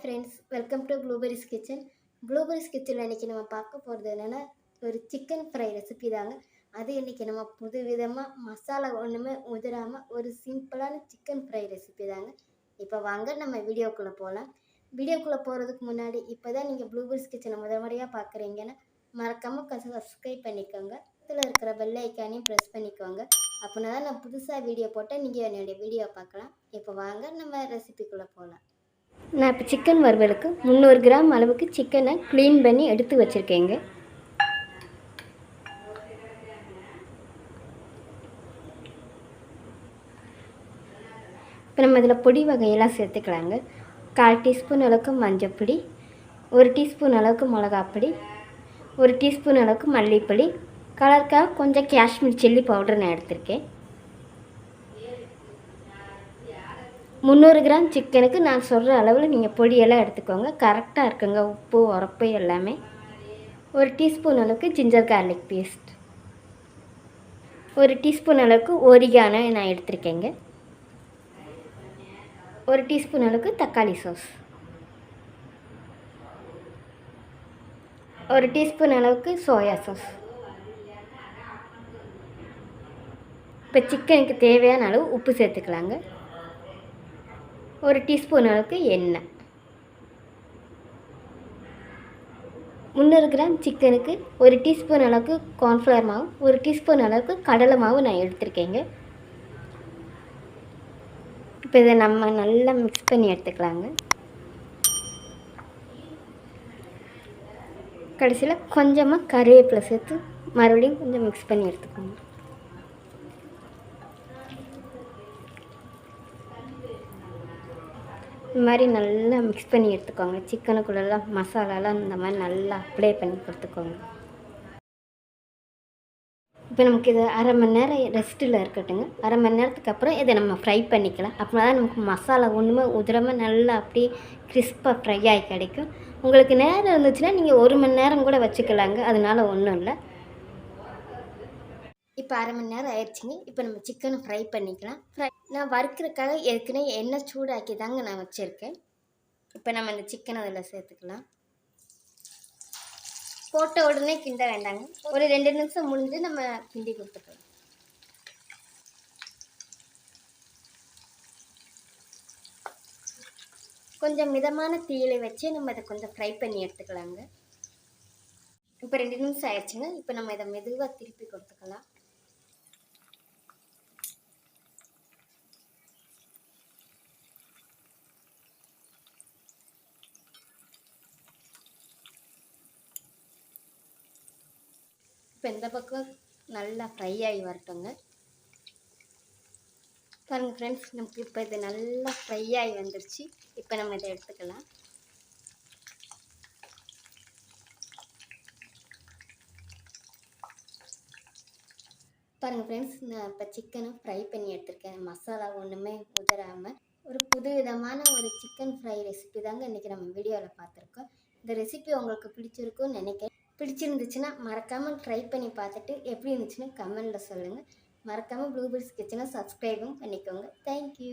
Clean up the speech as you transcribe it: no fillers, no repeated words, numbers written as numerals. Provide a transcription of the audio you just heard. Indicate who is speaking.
Speaker 1: Friends, welcome to blueberries kitchen. Blueberries கிச்சனில் இன்றைக்கி நம்ம பார்க்க போகிறது என்னென்னா, ஒரு சிக்கன் ஃப்ரை ரெசிபி தாங்க. அது இன்றைக்கி நம்ம புது விதமாக மசாலா ஒன்றுமே உதிராமல் ஒரு சிம்பிளான சிக்கன் ஃப்ரை ரெசிபி தாங்க. இப்போ வாங்க நம்ம வீடியோக்குள்ளே போகலாம். வீடியோக்குள்ளே போகிறதுக்கு முன்னாடி இப்போ தான் நீங்கள் ப்ளூபெரிஸ் கிச்சனை முறையாக பார்க்குறீங்கன்னா மறக்காமல் கொஞ்சம் சப்ஸ்கிரைப் பண்ணிக்கோங்க. இதில் இருக்கிற பெல் ஐக்கானையும் ப்ரெஸ் பண்ணிக்கோங்க. அப்படின்னா தான் நான் புதுசாக வீடியோ போட்டால் நீங்கள் என்னுடைய வீடியோ பார்க்கலாம். இப்போ வாங்க நம்ம ரெசிபிக்குள்ளே போகலாம். நான் இப்போ சிக்கன் வறுவலுக்கு 300 கிராம் அளவுக்கு சிக்கனை க்ளீன் பண்ணி எடுத்து வச்சுருக்கேங்க. இப்போ நம்ம இதில் பொடி வகையெல்லாம் சேர்த்துக்கலாங்க. 1/4 டீஸ்பூன் அளவுக்கு மஞ்சப்பொடி, 1 டீஸ்பூன் அளவுக்கு மிளகாப்பொடி, 1 டீஸ்பூன் அளவுக்கு மல்லிப்பொடி, கலருக்காக கொஞ்சம் காஷ்மீர் சில்லி பவுடர் நான் எடுத்திருக்கேன். 300 கிராம் சிக்கனுக்கு நான் சொல்கிற அளவில் நீங்கள் பொடியெல்லாம் எடுத்துக்கோங்க. கரெக்டாக இருக்குங்க, உப்பு உரப்பு எல்லாமே. 1 டீஸ்பூன் அளவுக்கு ஜிஞ்சர் கார்லிக் பேஸ்ட், 1 டீஸ்பூன் அளவுக்கு ஓரிகானோ நான் எடுத்திருக்கேங்க. 1 டீஸ்பூன் அளவுக்கு தக்காளி சாஸ், 1 டீஸ்பூன் அளவுக்கு சோயா சாஸ். இப்போ சிக்கனுக்கு தேவையான அளவு உப்பு சேர்த்துக்கலாங்க. 1 டீஸ்பூன் அளவுக்கு எண்ணெய். 300 கிராம் சிக்கனுக்கு 1 டீஸ்பூன் அளவுக்கு கார்ன்ஃப்ளவர் மாவு, 1 டீஸ்பூன் அளவுக்கு கடலை மாவு நான் எடுத்திருக்கேங்க. இப்போ இதை நம்ம நல்லா மிக்ஸ் பண்ணி எடுத்துக்கலாங்க. கடைசியில் கொஞ்சமாக கருவேப்பிலை சேர்த்து மறுபடியும் கொஞ்சம் மிக்ஸ் பண்ணி எடுத்துக்கோங்க. இந்த மாதிரி நல்லா மிக்ஸ் பண்ணி எடுத்துக்கோங்க. சிக்கனுக்குள்ளெல்லாம் மசாலாலாம் இந்த மாதிரி நல்லா அப்ளை பண்ணி கொடுத்துக்கோங்க. இப்போ நமக்கு இது 1/2 மணி நேரம் ரெஸ்ட்டில் இருக்கட்டுங்க. 1/2 மணி நேரத்துக்கு அப்புறம் இதை நம்ம ஃப்ரை பண்ணிக்கலாம். அப்படின்னா தான் நமக்கு மசாலா ஒன்றுமே உதிராமல் நல்லா அப்படியே கிறிஸ்பாக ஃப்ரை ஆகி கிடைக்கும். உங்களுக்கு நேரம் இருந்துச்சுன்னா நீங்கள் 1 மணி நேரம் கூட வச்சுக்கலாங்க, அதனால ஒன்றும் இல்லை. இப்போ 1/2 மணி நேரம் ஆயிடுச்சுங்க. இப்போ நம்ம சிக்கனை ஃப்ரை பண்ணிக்கலாம். நான் வறுக்கிறதுக்காக ஏற்கனவே எண்ணெய் சூடாக்கி தாங்க நான் வச்சுருக்கேன். இப்போ நம்ம இந்த சிக்கனை அதில் சேர்த்துக்கலாம். போட்ட உடனே கிண்ட வேண்டாங்க, ஒரு 2 நிமிஷம் முடிஞ்சு நம்ம கிண்டி கொடுத்துக்கலாம். கொஞ்சம் மிதமான தீயில வச்சு நம்ம இதை கொஞ்சம் ஃப்ரை பண்ணி எடுத்துக்கலாங்க. இப்போ 2 நிமிஷம் ஆயிடுச்சுங்க. இப்போ நம்ம இதை மெதுவாக திருப்பி கொடுத்துக்கலாம். இப்போ இந்த பக்கம் நல்லா ஃப்ரை ஆகி வரட்டுங்க. பாருங்கள் ஃப்ரெண்ட்ஸ், நமக்கு இப்போ இது நல்லா ஃப்ரை ஆகி வந்துடுச்சு. இப்போ நம்ம இதை எடுத்துக்கலாம். பாருங்கள் ஃப்ரெண்ட்ஸ், நான் இப்போ சிக்கனை ஃப்ரை பண்ணி எடுத்துருக்கேன். மசாலா ஒன்றுமே உதறாமல் ஒரு புது விதமான ஒரு சிக்கன் ஃப்ரை ரெசிபி தாங்க இன்றைக்கி நம்ம வீடியோவில் பார்த்துருக்கோம். இந்த ரெசிபி உங்களுக்கு பிடிச்சிருக்குன்னு நினைக்கிறேன். பிடிச்சிருந்துச்சுன்னா மறக்காமல் ட்ரை பண்ணி பார்த்துட்டு எப்படி இருந்துச்சுன்னு கமெண்டில் சொல்லுங்கள். மறக்காமல் ப்ளூபெரிஸ் கிச்சனை சப்ஸ்கிரைபும் பண்ணிக்கோங்க. தேங்க்யூ.